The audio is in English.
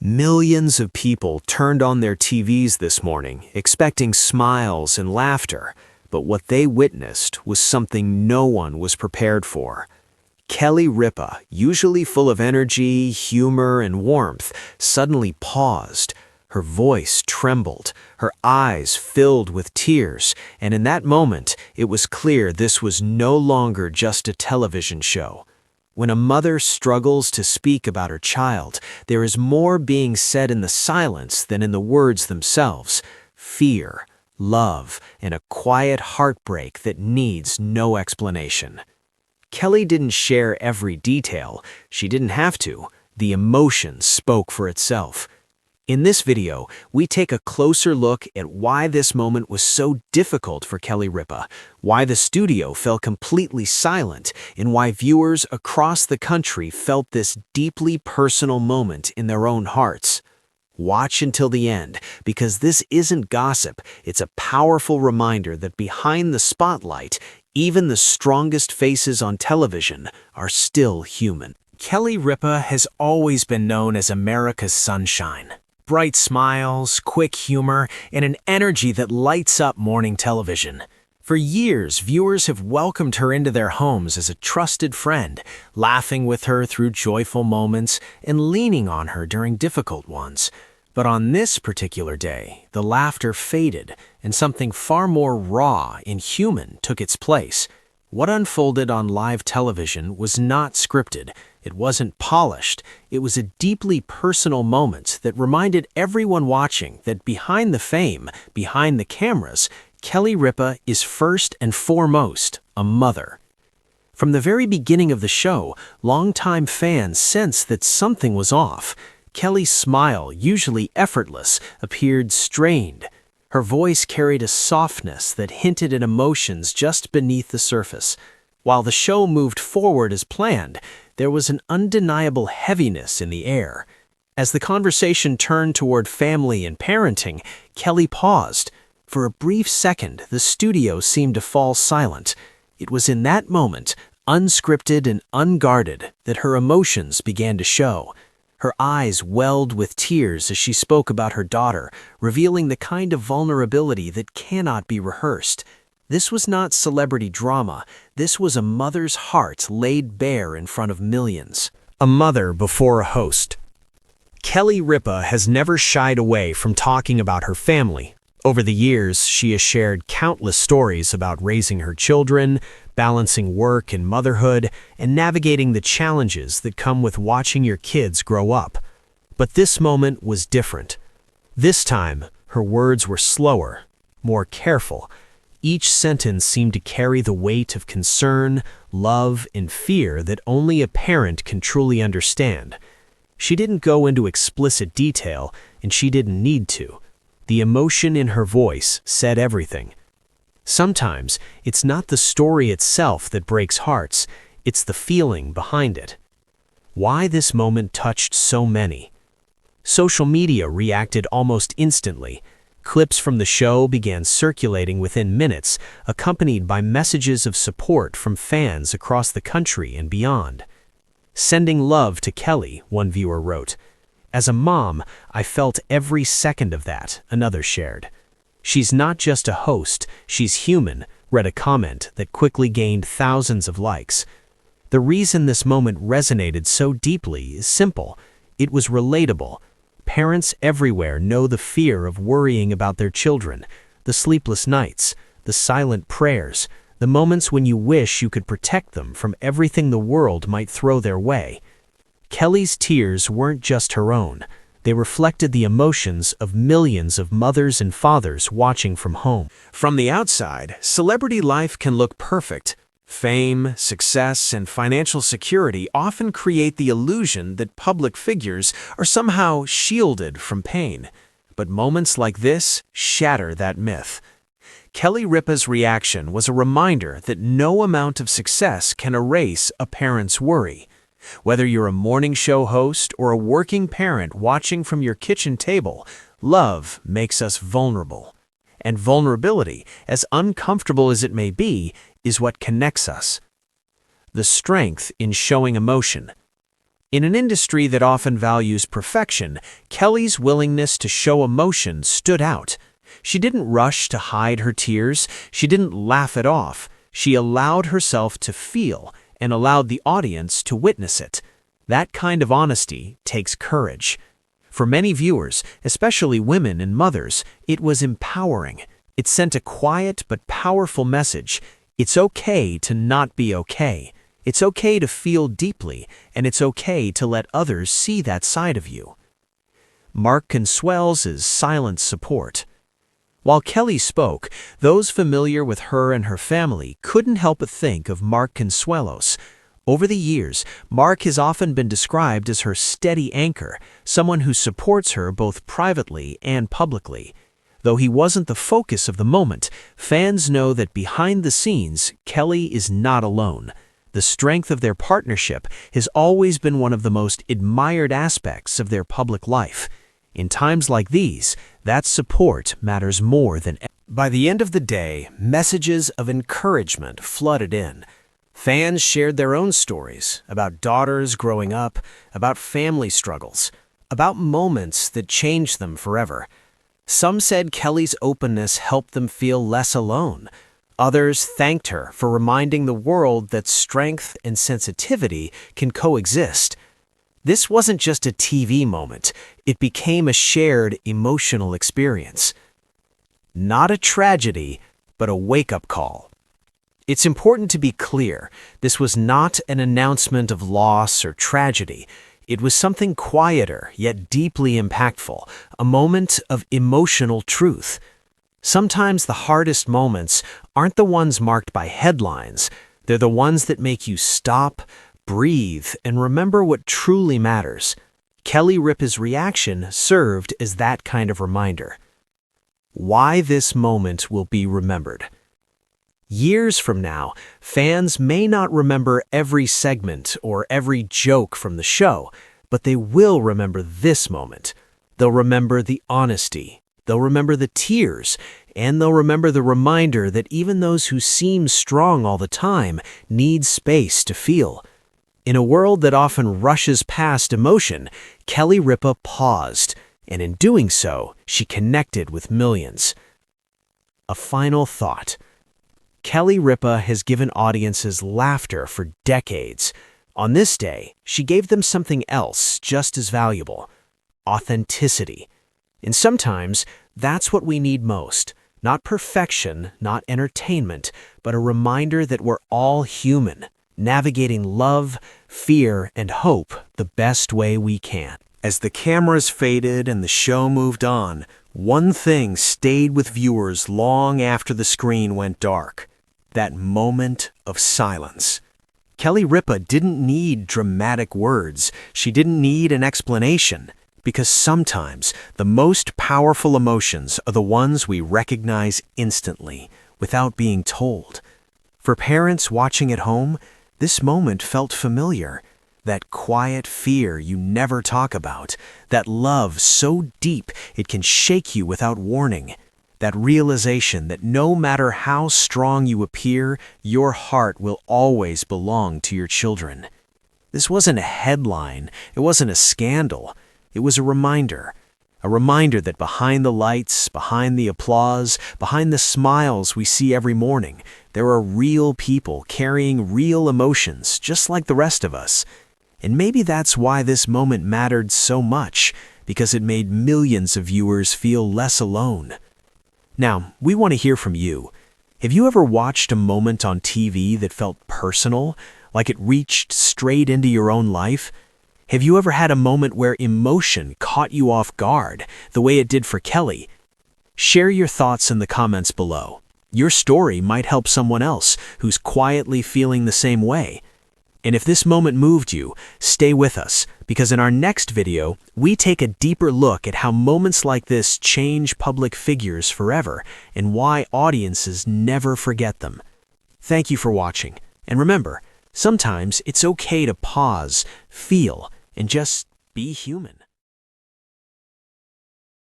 Millions of people turned on their TVs this morning, expecting smiles and laughter, but what they witnessed was something no one was prepared for. Kelly Ripa, usually full of energy, humor, and warmth, suddenly paused. Her voice trembled, her eyes filled with tears, and in that moment, it was clear this was no longer just a television show. When a mother struggles to speak about her child, there is more being said in the silence than in the words themselves. Fear, love, and a quiet heartbreak that needs no explanation. Kelly didn't share every detail. She didn't have to. The emotion spoke for itself. In this video, we take a closer look at why this moment was so difficult for Kelly Ripa, why the studio fell completely silent, and why viewers across the country felt this deeply personal moment in their own hearts. Watch until the end, because this isn't gossip, it's a powerful reminder that behind the spotlight, even the strongest faces on television are still human. Kelly Ripa has always been known as America's sunshine. Bright smiles, quick humor, and an energy that lights up morning television. For years, viewers have welcomed her into their homes as a trusted friend, laughing with her through joyful moments and leaning on her during difficult ones. But on this particular day, the laughter faded and something far more raw and human took its place. What unfolded on live television was not scripted. It wasn't polished. It was a deeply personal moment that reminded everyone watching that behind the fame, behind the cameras, Kelly Ripa is first and foremost a mother. From the very beginning of the show, longtime fans sensed that something was off. Kelly's smile, usually effortless, appeared strained. Her voice carried a softness that hinted at emotions just beneath the surface. While the show moved forward as planned, there was an undeniable heaviness in the air. As the conversation turned toward family and parenting, Kelly paused. For a brief second, the studio seemed to fall silent. It was in that moment, unscripted and unguarded, that her emotions began to show. Her eyes welled with tears as she spoke about her daughter, revealing the kind of vulnerability that cannot be rehearsed. This was not celebrity drama. This was a mother's heart laid bare in front of millions. A mother before a host. Kelly Ripa has never shied away from talking about her family. Over the years, she has shared countless stories about raising her children, balancing work and motherhood, and navigating the challenges that come with watching your kids grow up. But this moment was different. This time, her words were slower, more careful. Each sentence seemed to carry the weight of concern, love, and fear that only a parent can truly understand. She didn't go into explicit detail, and she didn't need to. The emotion in her voice said everything. Sometimes, it's not the story itself that breaks hearts, it's the feeling behind it. Why this moment touched so many? Social media reacted almost instantly. Clips from the show began circulating within minutes, accompanied by messages of support from fans across the country and beyond. "Sending love to Kelly," one viewer wrote. "As a mom, I felt every second of that," another shared. "She's not just a host, she's human," read a comment that quickly gained thousands of likes. The reason this moment resonated so deeply is simple. It was relatable. Parents everywhere know the fear of worrying about their children, the sleepless nights, the silent prayers, the moments when you wish you could protect them from everything the world might throw their way. Kelly's tears weren't just her own. They reflected the emotions of millions of mothers and fathers watching from home. From the outside, celebrity life can look perfect. Fame, success, and financial security often create the illusion that public figures are somehow shielded from pain. But moments like this shatter that myth. Kelly Ripa's reaction was a reminder that no amount of success can erase a parent's worry. Whether you're a morning show host or a working parent watching from your kitchen table, love makes us vulnerable. And vulnerability, as uncomfortable as it may be, is what connects us. The strength in showing emotion. In an industry that often values perfection, Kelly's willingness to show emotion stood out. She didn't rush to hide her tears, she didn't laugh it off. She allowed herself to feel and allowed the audience to witness it. That kind of honesty takes courage. For many viewers, especially women and mothers, it was empowering. It sent a quiet but powerful message. It's okay to not be okay. It's okay to feel deeply, and it's okay to let others see that side of you. Mark Consuelos' silent support. While Kelly spoke, those familiar with her and her family couldn't help but think of Mark Consuelos. Over the years, Mark has often been described as her steady anchor, someone who supports her both privately and publicly. Though he wasn't the focus of the moment, fans know that behind the scenes, Kelly is not alone. The strength of their partnership has always been one of the most admired aspects of their public life. In times like these, that support matters more than ever. By the end of the day, messages of encouragement flooded in. Fans shared their own stories about daughters growing up, about family struggles, about moments that changed them forever. Some said Kelly's openness helped them feel less alone. Others thanked her for reminding the world that strength and sensitivity can coexist. This wasn't just a TV moment, it became a shared emotional experience. Not a tragedy, but a wake-up call. It's important to be clear, this was not an announcement of loss or tragedy. It was something quieter, yet deeply impactful, a moment of emotional truth. Sometimes the hardest moments aren't the ones marked by headlines. They're the ones that make you stop, breathe, and remember what truly matters. Kelly Ripa's reaction served as that kind of reminder. Why this moment will be remembered. Years from now, fans may not remember every segment or every joke from the show, but they will remember this moment. They'll remember the honesty. They'll remember the tears, and they'll remember the reminder that even those who seem strong all the time need space to feel. In a world that often rushes past emotion, Kelly Ripa paused, and in doing so, she connected with millions. A final thought. Kelly Ripa has given audiences laughter for decades. On this day, she gave them something else just as valuable: authenticity. And sometimes, that's what we need most. Not perfection, not entertainment, but a reminder that we're all human, navigating love, fear, and hope the best way we can. As the cameras faded and the show moved on, one thing stayed with viewers long after the screen went dark: that moment of silence. Kelly Ripa didn't need dramatic words. She didn't need an explanation. Because sometimes the most powerful emotions are the ones we recognize instantly, without being told. For parents watching at home, this moment felt familiar. That quiet fear you never talk about, that love so deep it can shake you without warning, that realization that no matter how strong you appear, your heart will always belong to your children. This wasn't a headline, it wasn't a scandal. It was a reminder that behind the lights, behind the applause, behind the smiles we see every morning, there are real people carrying real emotions just like the rest of us. And maybe that's why this moment mattered so much, because it made millions of viewers feel less alone. Now, we want to hear from you. Have you ever watched a moment on TV that felt personal, like it reached straight into your own life? Have you ever had a moment where emotion caught you off guard, the way it did for Kelly? Share your thoughts in the comments below. Your story might help someone else who's quietly feeling the same way. And if this moment moved you, stay with us, because in our next video, we take a deeper look at how moments like this change public figures forever and why audiences never forget them. Thank you for watching, and remember, sometimes it's okay to pause, feel, and just be human.